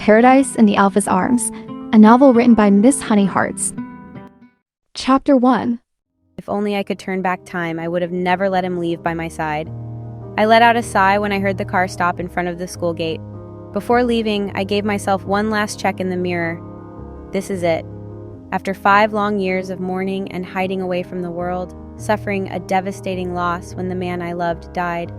Paradise in the Alpha's Arms, a novel written by Miss Honeyhearts. Chapter 1. If only I could turn back time, I would have never let him leave by my side. I let out a sigh when I heard the car stop in front of the school gate. Before leaving, I gave myself one last check in the mirror. This is it. After 5 long years of mourning and hiding away from the world, suffering a devastating loss when the man I loved died,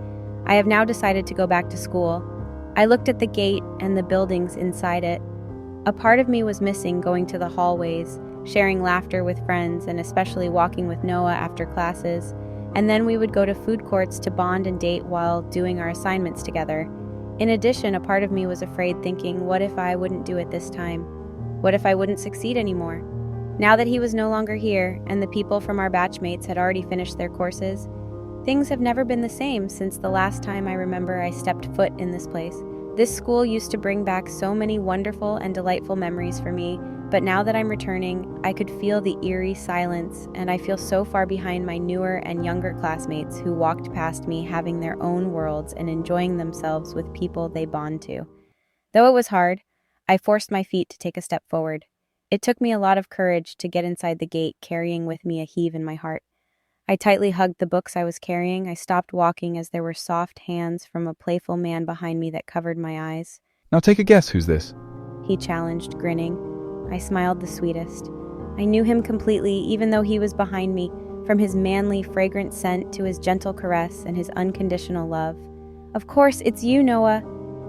I have now decided to go back to school. I looked at the gate and the buildings inside it. A part of me was missing going to the hallways, sharing laughter with friends, and especially walking with Noah after classes. And then we would go to food courts to bond and date while doing our assignments together. In addition, a part of me was afraid, thinking, what if I wouldn't do it this time? What if I wouldn't succeed anymore? Now that he was no longer here, and the people from our batchmates had already finished their courses, things have never been the same since the last time I remember I stepped foot in this place. This school used to bring back so many wonderful and delightful memories for me, but now that I'm returning, I could feel the eerie silence, and I feel so far behind my newer and younger classmates who walked past me having their own worlds and enjoying themselves with people they bond to. Though it was hard, I forced my feet to take a step forward. It took me a lot of courage to get inside the gate, carrying with me a heave in my heart. I tightly hugged the books I was carrying. I stopped walking as there were soft hands from a playful man behind me that covered my eyes. Now take a guess who's this? He challenged, grinning. I smiled the sweetest. I knew him completely, even though he was behind me, from his manly, fragrant scent to his gentle caress and his unconditional love. Of course, it's you, Noah.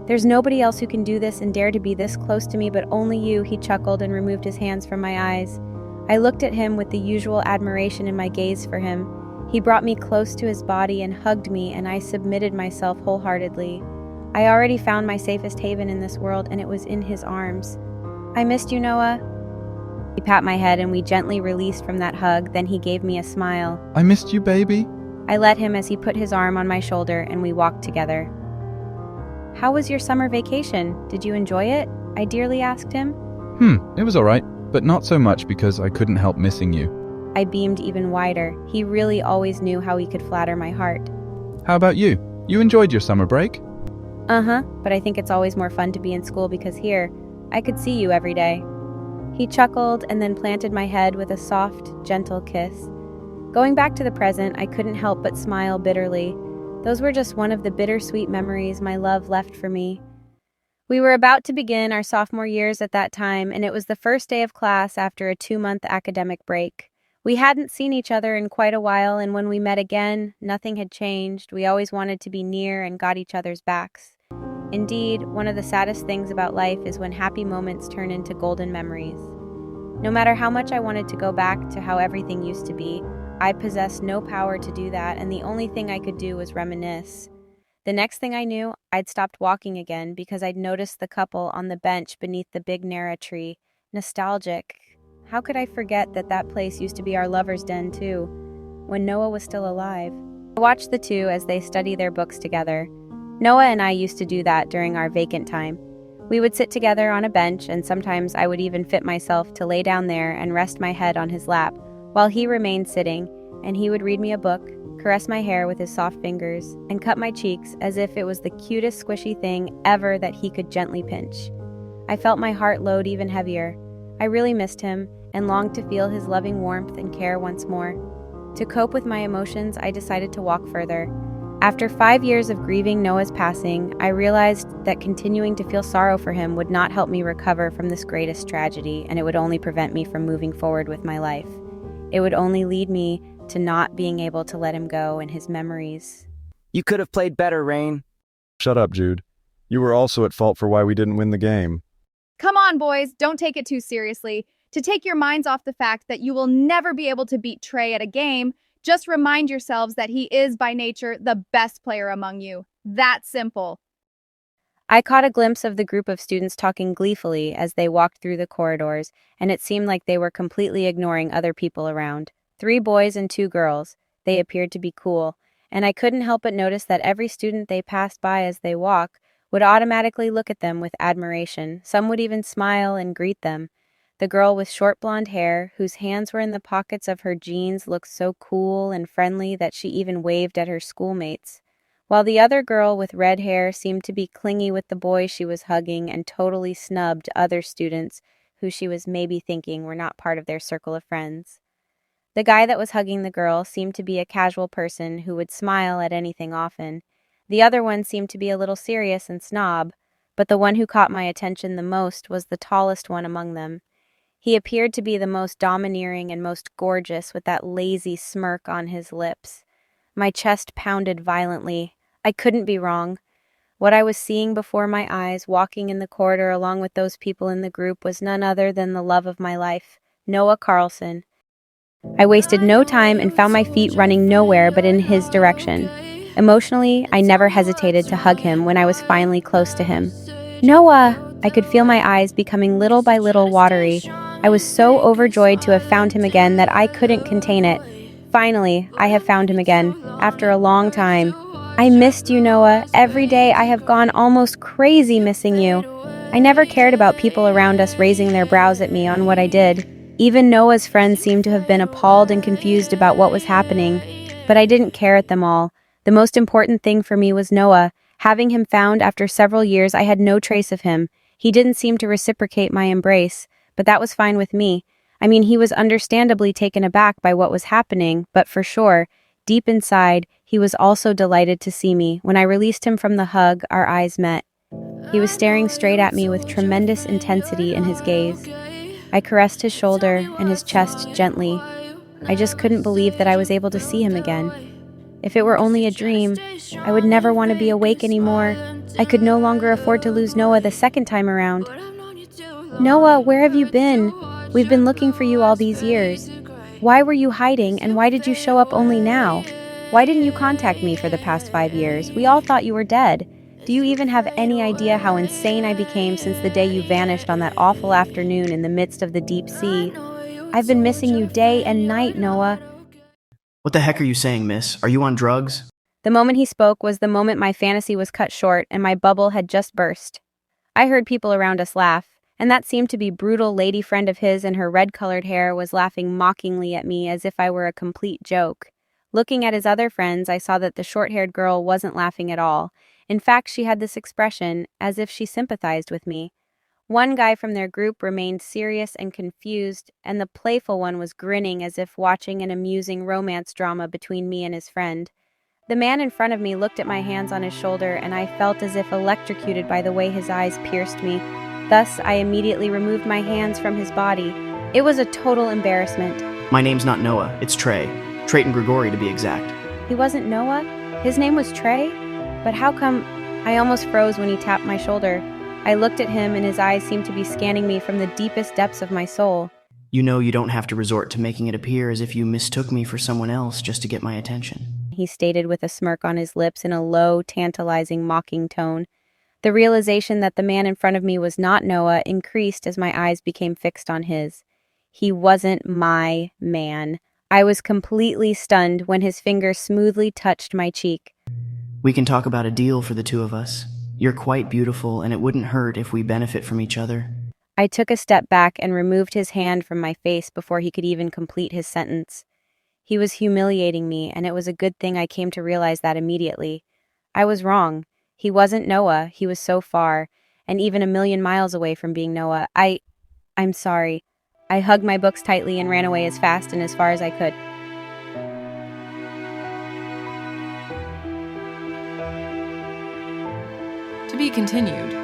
There's nobody else who can do this and dare to be this close to me but only you, he chuckled and removed his hands from my eyes. I looked at him with the usual admiration in my gaze for him. He brought me close to his body and hugged me, and I submitted myself wholeheartedly. I already found my safest haven in this world, and it was in his arms. I missed you, Noah. He pat my head and we gently released from that hug, then he gave me a smile. I missed you, baby. I let him as he put his arm on my shoulder and we walked together. How was your summer vacation? Did you enjoy it? I dearly asked him. It was alright, but not so much because I couldn't help missing you. I beamed even wider. He really always knew how he could flatter my heart. How about you? You enjoyed your summer break? But I think it's always more fun to be in school because here, I could see you every day. He chuckled and then planted my head with a soft, gentle kiss. Going back to the present, I couldn't help but smile bitterly. Those were just one of the bittersweet memories my love left for me. We were about to begin our sophomore years at that time, and it was the first day of class after a 2-month academic break. We hadn't seen each other in quite a while, and when we met again, nothing had changed. We always wanted to be near and got each other's backs. Indeed, one of the saddest things about life is when happy moments turn into golden memories. No matter how much I wanted to go back to how everything used to be, I possessed no power to do that, and the only thing I could do was reminisce. The next thing I knew, I'd stopped walking again because I'd noticed the couple on the bench beneath the big Nara tree. Nostalgic. How could I forget that that place used to be our lover's den too, when Noah was still alive? I watched the two as they study their books together. Noah and I used to do that during our vacant time. We would sit together on a bench, and sometimes I would even fit myself to lay down there and rest my head on his lap, while he remained sitting, and he would read me a book, caress my hair with his soft fingers, and cut my cheeks as if it was the cutest squishy thing ever that he could gently pinch. I felt my heart load even heavier. I really missed him, and longed to feel his loving warmth and care once more. To cope with my emotions, I decided to walk further. After 5 years of grieving Noah's passing, I realized that continuing to feel sorrow for him would not help me recover from this greatest tragedy, and it would only prevent me from moving forward with my life. It would only lead me to not being able to let him go and his memories. You could have played better, Rain. Shut up, Jude. You were also at fault for why we didn't win the game. Come on, boys, don't take it too seriously. To take your minds off the fact that you will never be able to beat Trey at a game, just remind yourselves that he is by nature the best player among you. That simple. I caught a glimpse of the group of students talking gleefully as they walked through the corridors, and it seemed like they were completely ignoring other people around. 3 boys and 2 girls. They appeared to be cool, and I couldn't help but notice that every student they passed by as they walked would automatically look at them with admiration. Some would even smile and greet them. The girl with short blonde hair, whose hands were in the pockets of her jeans, looked so cool and friendly that she even waved at her schoolmates. while the other girl with red hair seemed to be clingy with the boy she was hugging and totally snubbed other students who she was maybe thinking were not part of their circle of friends. The guy that was hugging the girl seemed to be a casual person who would smile at anything often. The other one seemed to be a little serious and snob, but the one who caught my attention the most was the tallest one among them. He appeared to be the most domineering and most gorgeous with that lazy smirk on his lips. My chest pounded violently. I couldn't be wrong. What I was seeing before my eyes, walking in the corridor along with those people in the group, was none other than the love of my life, Noah Carlson. I wasted no time and found my feet running nowhere but in his direction. Emotionally, I never hesitated to hug him when I was finally close to him. Noah! I could feel my eyes becoming little by little watery. I was so overjoyed to have found him again that I couldn't contain it. Finally, I have found him again, after a long time. I missed you, Noah. Every day I have gone almost crazy missing you. I never cared about people around us raising their brows at me on what I did. Even Noah's friends seemed to have been appalled and confused about what was happening. But I didn't care at them all. The most important thing for me was Noah. Having him found after several years, I had no trace of him. He didn't seem to reciprocate my embrace, but that was fine with me. I mean, he was understandably taken aback by what was happening, but for sure, deep inside, he was also delighted to see me. When I released him from the hug, our eyes met. He was staring straight at me with tremendous intensity in his gaze. I caressed his shoulder and his chest gently. I just couldn't believe that I was able to see him again. If it were only a dream, I would never want to be awake anymore. I could no longer afford to lose Noah the second time around. Noah, where have you been? We've been looking for you all these years. Why were you hiding, and why did you show up only now? Why didn't you contact me for the past 5 years? We all thought you were dead. Do you even have any idea how insane I became since the day you vanished on that awful afternoon in the midst of the deep sea? I've been missing you day and night, Noah. What the heck are you saying, miss? Are you on drugs? The moment he spoke was the moment my fantasy was cut short and my bubble had just burst. I heard people around us laugh, and that seemed to be brutal lady friend of his in her red-colored hair was laughing mockingly at me as if I were a complete joke. Looking at his other friends, I saw that the short-haired girl wasn't laughing at all. In fact, she had this expression, as if she sympathized with me. One guy from their group remained serious and confused, and the playful one was grinning as if watching an amusing romance drama between me and his friend. The man in front of me looked at my hands on his shoulder, and I felt as if electrocuted by the way his eyes pierced me. Thus, I immediately removed my hands from his body. It was a total embarrassment. My name's not Noah, it's Trey. Trey Gregori to be exact. He wasn't Noah? His name was Trey? But how come... I almost froze when he tapped my shoulder. I looked at him, and his eyes seemed to be scanning me from the deepest depths of my soul. You know you don't have to resort to making it appear as if you mistook me for someone else just to get my attention, he stated with a smirk on his lips in a low, tantalizing, mocking tone. The realization that the man in front of me was not Noah increased as my eyes became fixed on his. He wasn't my man. I was completely stunned when his finger smoothly touched my cheek. We can talk about a deal for the two of us. You're quite beautiful, and it wouldn't hurt if we benefit from each other. I took a step back and removed his hand from my face before he could even complete his sentence. He was humiliating me, and it was a good thing I came to realize that immediately. I was wrong. He wasn't Noah. He was so far, and even a million miles away from being Noah. I'm sorry. I hugged my books tightly and ran away as fast and as far as I could. To be continued.